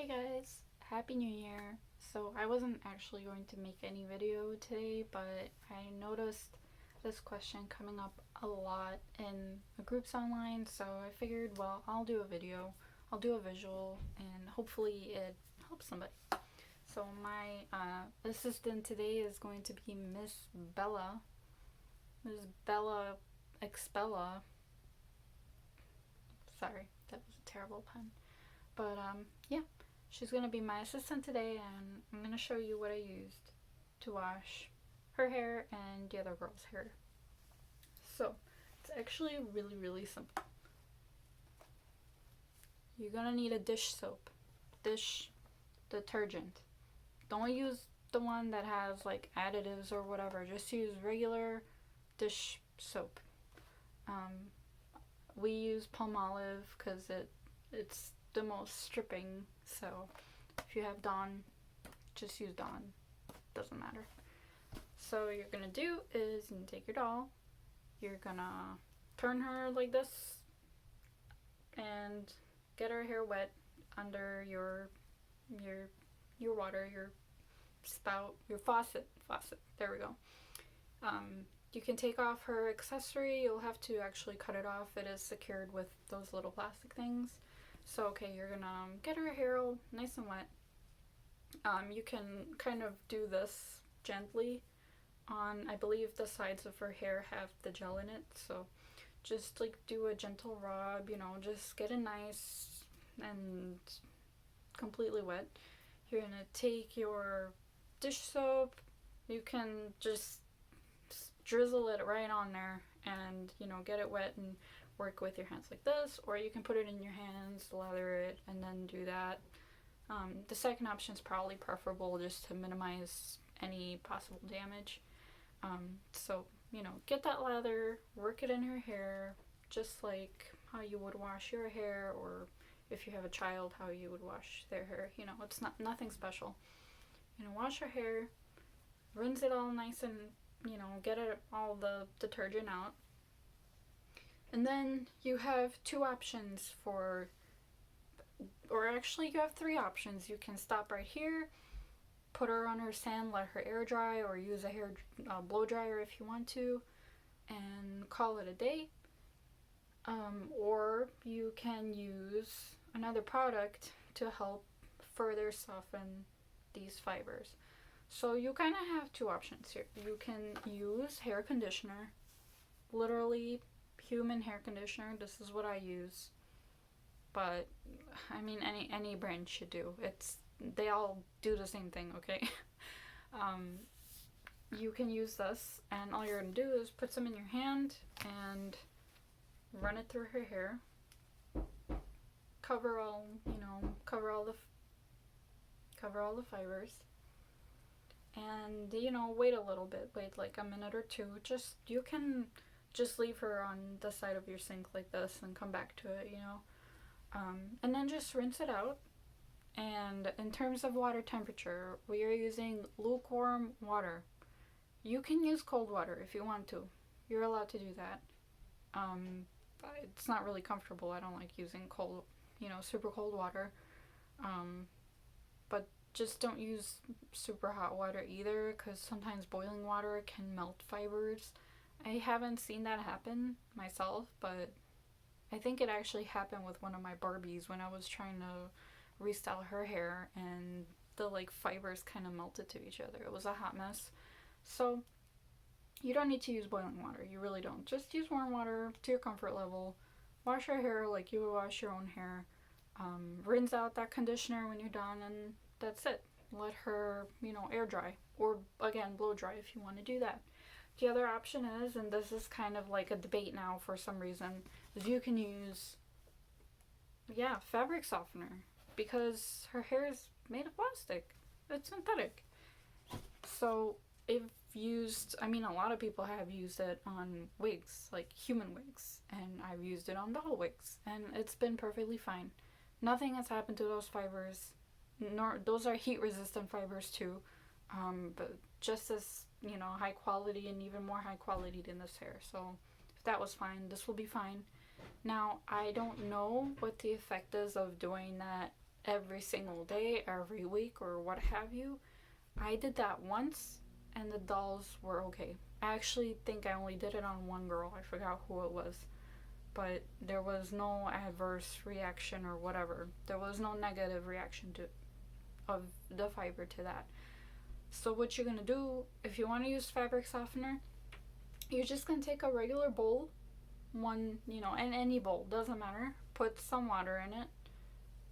guys, Happy New Year. So I wasn't actually going to make any video today, but I noticed this question coming up a lot in the groups online, so I figured, well, I'll do a video, I'll do a visual, and hopefully it helps somebody. So my assistant today is going to be Miss Bella. Miss Bella Expella. Sorry, that was a terrible pun. But yeah, she's gonna be my assistant today, and I'm gonna show you what I used to wash her hair and the other girl's hair. So it's actually really simple. You're gonna need a dish soap, dish detergent. Don't use the one that has like additives or whatever. Just use regular dish soap. Um, we use Palmolive because it's the most stripping. So if you have Dawn, just use Dawn. Doesn't matter. So what you're gonna do is you take your doll. You're gonna turn her like this and get her hair wet under your water, your spout, your faucet. There we go. You can take off her accessory. You'll have to actually cut it off. It is secured with those little plastic things. So okay, you're gonna get her hair all nice and wet. You can kind of do this gently on, I believe the sides of her hair have the gel in it, so just like do a gentle rub, just get it nice and completely wet. You're gonna take your dish soap. You can just drizzle it right on there and get it wet and work with your hands like this, or you can put it in your hands, lather it, and then do that. The second option is probably preferable just to minimize any possible damage. So get that lather, work it in her hair, just like how you would wash your hair, or if you have a child, how you would wash their hair. It's nothing special. Wash her hair, rinse it all nice and get it all the detergent out. And then you have two options or actually you have three options. You can stop right here, put her on her stand, let her air dry, or use a hair blow dryer if you want to, and call it a day. Or you can use another product to help further soften these fibers. So you kind of have two options here. You can use hair conditioner, literally human hair conditioner. This is what I use, but I mean any brand should do. They all do the same thing, okay? You can use this, and all you're gonna do is put some in your hand and run it through her hair. Cover all the fibers. And wait a little bit, wait like a minute or two. You can just leave her on the side of your sink like this and come back to it, and then just rinse it out. And in terms of water temperature, we are using lukewarm water. You can use cold water if you want to. You're allowed to do that. It's not really comfortable. I don't like using cold, super cold water. But just don't use super hot water either, because sometimes boiling water can melt fibers. I haven't seen that happen myself, but I think it actually happened with one of my Barbies when I was trying to restyle her hair, and the fibers kind of melted to each other. It was a hot mess. So you don't need to use boiling water. You really don't. Just use warm water to your comfort level. Wash your hair like you would wash your own hair. Rinse out that conditioner when you're done, and that's it. Let her, air dry, or again, blow dry if you want to do that. The other option is, and this is kind of like a debate now for some reason, is you can use, fabric softener, because her hair is made of plastic. It's synthetic. So a lot of people have used it on wigs, like human wigs, and I've used it on doll wigs, and it's been perfectly fine. Nothing has happened to those fibers. Those are heat resistant fibers too, but just as high quality, and even more high quality than this hair. So if that was fine, this will be fine. Now I don't know what the effect is of doing that every single day, every week, or what have you. I did that once, and the dolls were okay. I actually think I only did it on one girl. I forgot who it was. But there was no adverse reaction or whatever. There was no negative reaction to of the fiber to that. So what you're gonna do, if you want to use fabric softener, you're just gonna take a regular bowl, one, and any bowl, doesn't matter. Put some water in it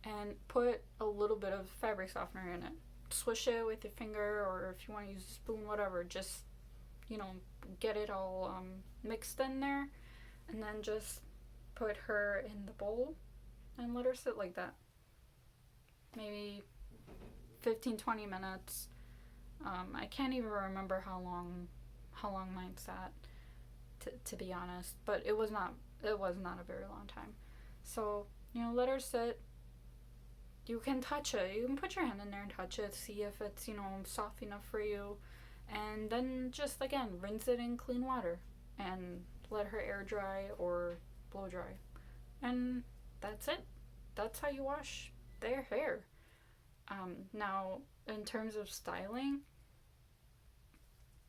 and put a little bit of fabric softener in it. Swish it with your finger, or if you want to use a spoon, whatever. Just, you know, get it all mixed in there, and then just put her in the bowl and let her sit like that. Maybe 15-20 minutes. I can't even remember how long mine sat, to be honest, but it was not a very long time. So, let her sit. You can touch it. You can put your hand in there and touch it, see if it's, soft enough for you. And then just, again, rinse it in clean water and let her air dry or blow dry. And that's it. That's how you wash their hair. Now, in terms of styling,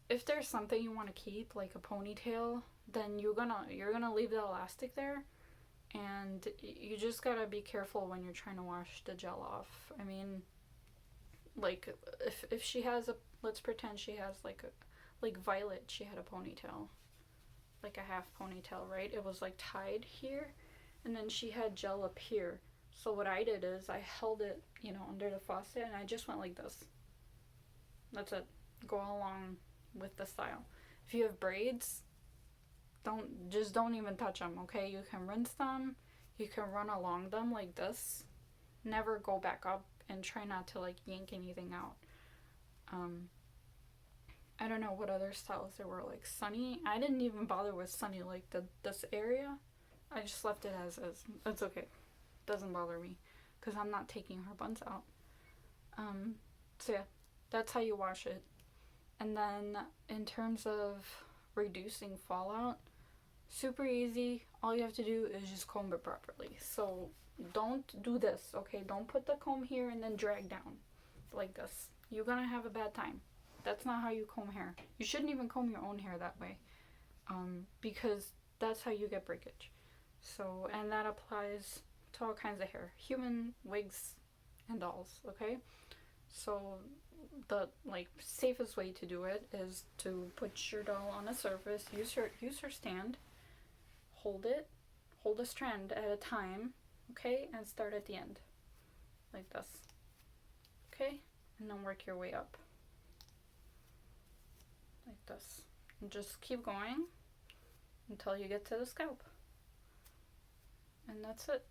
if there's something you want to keep, like a ponytail, then you're gonna leave the elastic there, and you just gotta be careful when you're trying to wash the gel off. I mean, like, if she has let's pretend she has like Violet, she had a ponytail, like a half ponytail, right? It was like tied here, and then she had gel up here. So what I did is I held it, under the faucet, and I just went like this. That's it. Go along with the style. If you have braids, don't even touch them, okay? You can rinse them, you can run along them like this. Never go back up, and try not to yank anything out. I don't know what other styles there were, like Sunny. I didn't even bother with Sunny, like this area. I just left it as is. It's okay. Doesn't bother me because I'm not taking her buns out. So yeah, that's how you wash it. And then in terms of reducing fallout, super easy. All you have to do is just comb it properly. So don't do this, okay? Don't put the comb here and then drag down like this. You're gonna have a bad time. That's not how you comb hair. You shouldn't even comb your own hair that way, because that's how you get breakage. So, and that applies to all kinds of hair, human, wigs, and dolls, okay? So the safest way to do it is to put your doll on a surface, use her stand, hold a strand at a time, okay, and start at the end like this, okay, and then work your way up like this, and just keep going until you get to the scalp, and that's it.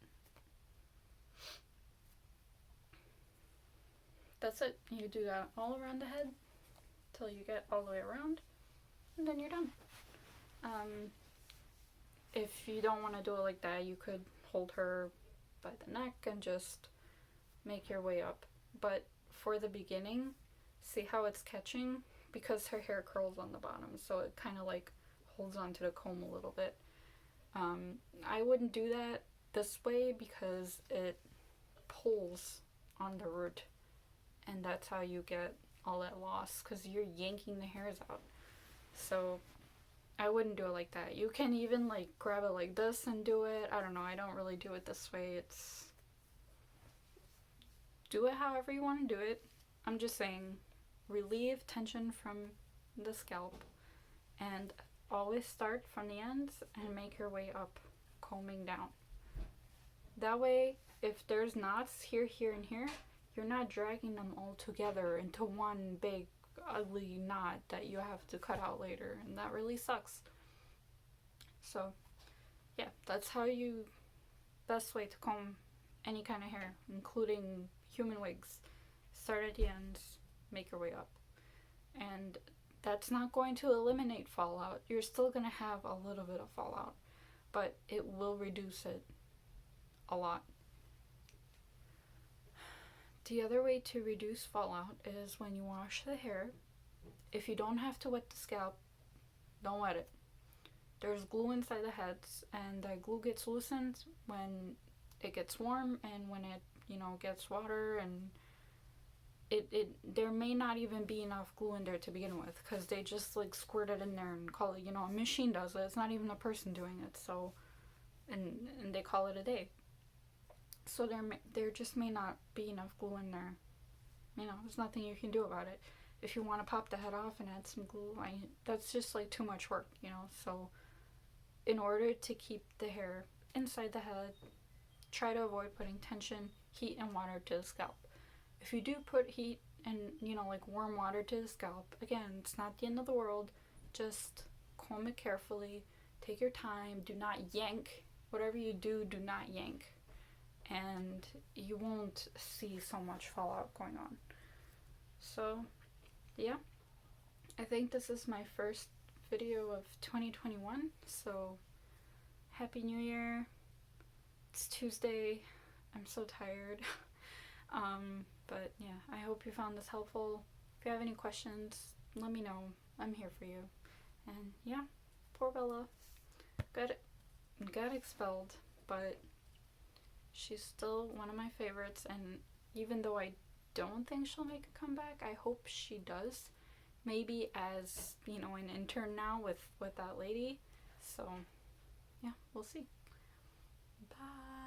That's it. You do that all around the head till you get all the way around, and then you're done. If you don't want to do it like that, you could hold her by the neck and just make your way up. But for the beginning, see how it's catching? Because her hair curls on the bottom, so it kind of holds onto the comb a little bit. I wouldn't do that this way because it pulls on the root, and that's how you get all that loss, because you're yanking the hairs out. So I wouldn't do it like that. You can even grab it like this and do it. I don't know. I don't really do it this way. Do it however you want to do it. I'm just saying, relieve tension from the scalp, and always start from the ends and make your way up, combing down. That way, if there's knots here, here, and here, you're not dragging them all together into one big ugly knot that you have to cut out later, and that really sucks. So yeah, that's best way to comb any kind of hair, including human wigs. Start at the ends, make your way up, and that's not going to eliminate fallout. You're still going to have a little bit of fallout, but it will reduce it a lot. The other way to reduce fallout is when you wash the hair. If you don't have to wet the scalp, don't wet it. There's glue inside the heads, and that glue gets loosened when it gets warm and when it gets water, and it there may not even be enough glue in there to begin with, because they just like squirt it in there and call it, a machine does it. It's not even a person doing it. So, and they call it a day. So there just may not be enough glue in there. There's nothing you can do about it. If you want to pop the head off and add some glue, that's just like too much work. So in order to keep the hair inside the head, try to avoid putting tension, heat, and water to the scalp. If you do put heat and, like warm water to the scalp, again, it's not the end of the world. Just comb it carefully. Take your time. Do not yank. Whatever you do, do not yank. And you won't see so much fallout going on. So, yeah. I think this is my first video of 2021. So, Happy New Year. It's Tuesday. I'm so tired. But yeah, I hope you found this helpful. If you have any questions, let me know. I'm here for you. And yeah, poor Bella got expelled, but she's still one of my favorites. And even though I don't think she'll make a comeback, I hope she does. Maybe as an intern now with that lady. So yeah, we'll see. Bye.